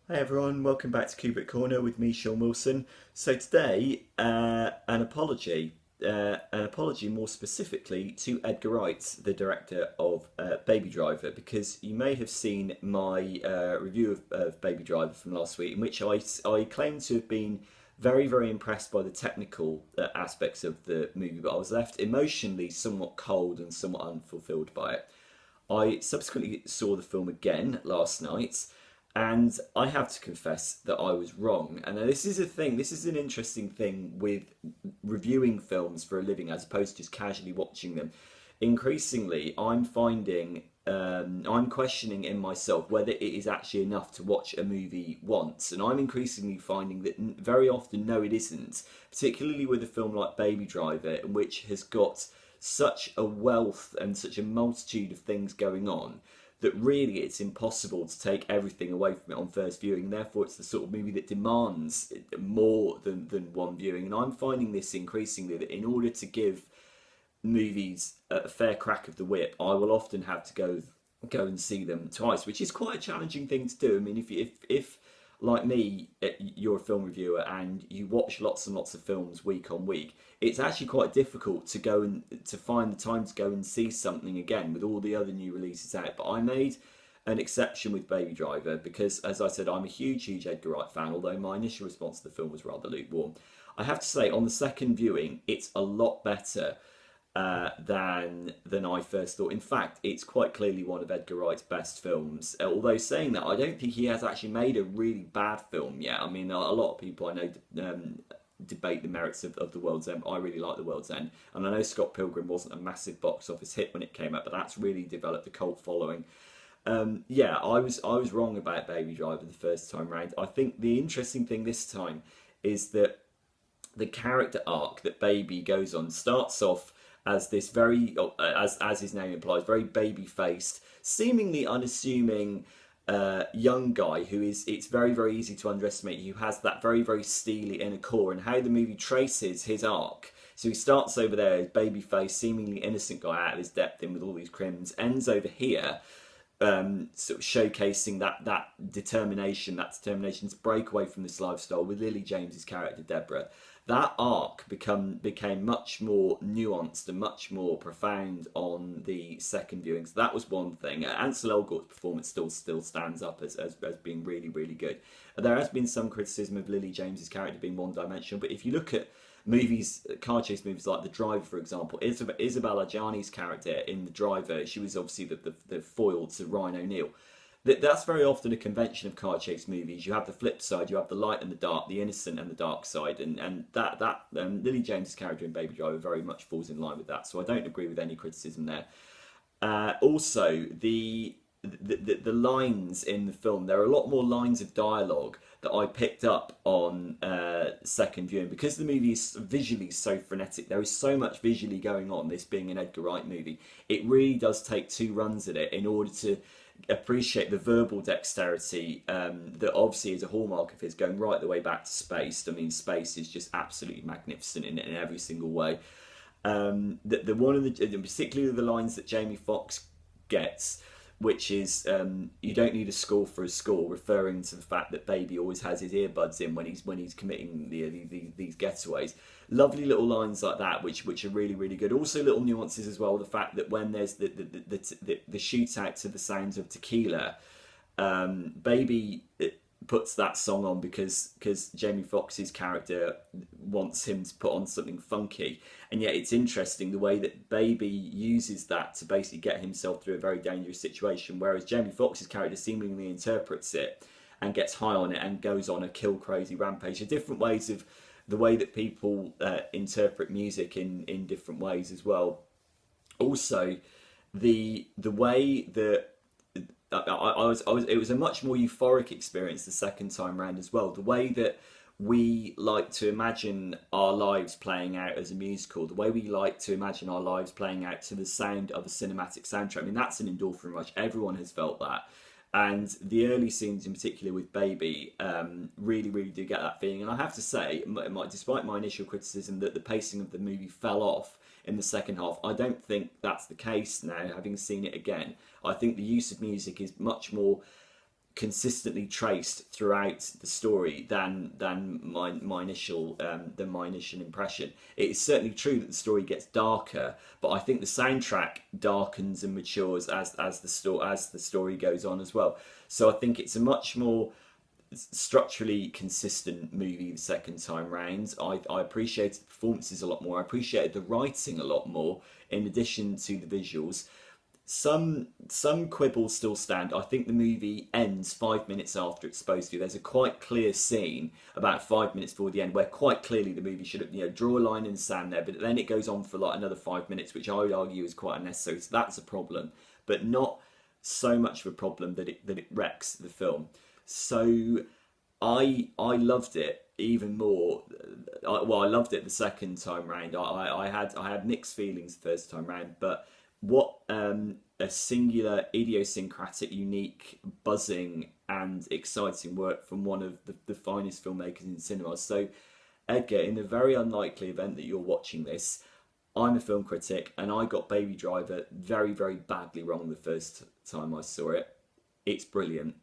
Hi everyone, welcome back to Kubrick Corner with me, Sean Wilson. So today, an apology more specifically to Edgar Wright, the director of Baby Driver, because you may have seen my review of Baby Driver from last week, in which I claim to have been very impressed by the technical aspects of the movie, but I was left emotionally somewhat cold and somewhat unfulfilled by it. I subsequently saw the film again last night, and I have to confess that I was wrong. And this is a thing, this is an interesting thing with reviewing films for a living as opposed to just casually watching them. Increasingly, I'm finding, I'm questioning in myself whether it is actually enough to watch a movie once. And I'm increasingly finding that very often, no, it isn't. Particularly with a film like Baby Driver, which has got such a wealth and such a multitude of things going on that really it's impossible to take everything away from it on first viewing. Therefore, it's the sort of movie that demands more than one viewing. And I'm finding this increasingly that in order to give movies a fair crack of the whip, I will often have to go and see them twice, which is quite a challenging thing to do. I mean, if like me, you're a film reviewer and you watch lots and lots of films week on week, it's actually quite difficult to go and to find the time to go and see something again with all the other new releases out. But I made an exception with Baby Driver because, as I said, I'm a huge Edgar Wright fan, although my initial response to the film was rather lukewarm. I have to say, on the second viewing, it's a lot better than I first thought. In fact, it's quite clearly one of Edgar Wright's best films. Although saying that, I don't think he has actually made a really bad film yet. I mean, a lot of people I know debate the merits of The World's End. I really like The World's End, and I know Scott Pilgrim wasn't a massive box office hit when it came out, but that's really developed a cult following. Yeah, I was wrong about Baby Driver the first time round. I think the interesting thing this time is that the character arc that Baby goes on starts off as this very, as his name implies, very baby faced, seemingly unassuming young guy who is, it's very easy to underestimate, who has that very steely inner core, and how the movie traces his arc. So he starts over there, baby faced, seemingly innocent guy out of his depth in with all these crims, ends over here sort of showcasing that determination to break away from this lifestyle with Lily James's character Deborah. That arc became much more nuanced and much more profound on the second viewing. So that was one thing. Ansel Elgort's performance still stands up as being really good. There has been some criticism of Lily James's character being one dimensional, but if you look at movies, car chase movies like The Driver, for example, Isabella Gianni's character in The Driver, she was obviously the foil to Ryan O'Neill. That's very often a convention of car chase movies. You have the flip side, you have the light and the dark, the innocent and the dark side, and that Lily James's character in Baby Driver very much falls in line with that. So I don't agree with any criticism there. Also, the lines in the film, there are a lot more lines of dialogue that I picked up on second viewing because the movie is visually so frenetic. There is so much visually going on, this being an Edgar Wright movie. It really does take two runs at it in order to appreciate the verbal dexterity that obviously is a hallmark of his, going right the way back to Space. I mean, Space is just absolutely magnificent in every single way. The one of the, particularly the lines that Jamie Foxx gets, which is you don't need a score for a score, referring to the fact that Baby always has his earbuds in when he's committing these getaways. Lovely little lines like that, which are really good. Also, little nuances as well. The fact that when there's the shootout to the sounds of Tequila, Baby puts that song on because Jamie Foxx's character wants him to put on something funky, and yet it's interesting the way that Baby uses that to basically get himself through a very dangerous situation, whereas Jamie Foxx's character seemingly interprets it and gets high on it and goes on a kill crazy rampage. There are different ways of the way that people interpret music in different ways as well. Also, the way that it was a much more euphoric experience the second time round as well. The way that we like to imagine our lives playing out as a musical, the way we like to imagine our lives playing out to the sound of a cinematic soundtrack. I mean, that's an endorphin rush. Everyone has felt that. And the early scenes, in particular with Baby, really do get that feeling. And I have to say, despite my initial criticism that the pacing of the movie fell off in the second half, I don't think that's the case now, having seen it again. I think the use of music is much more consistently traced throughout the story than my initial impression. It is certainly true that the story gets darker, but I think the soundtrack darkens and matures as the story goes on as well. So I think it's a much more structurally consistent movie the second time round. I appreciated the performances a lot more. I appreciated the writing a lot more in addition to the visuals. Some quibbles still stand. I think the movie ends 5 minutes after it's supposed to. There's a quite clear scene about 5 minutes before the end where quite clearly the movie should have, draw a line in the sand there, but then it goes on for like another 5 minutes, which I would argue is quite unnecessary. So that's a problem, but not so much of a problem that it wrecks the film. So I loved it even more. I loved it the second time round. I had mixed feelings the first time round, but what a singular, idiosyncratic, unique, buzzing, and exciting work from one of the finest filmmakers in cinema. So, Edgar, in the very unlikely event that you're watching this, I'm a film critic, and I got Baby Driver very, very badly wrong the first time I saw it. It's brilliant.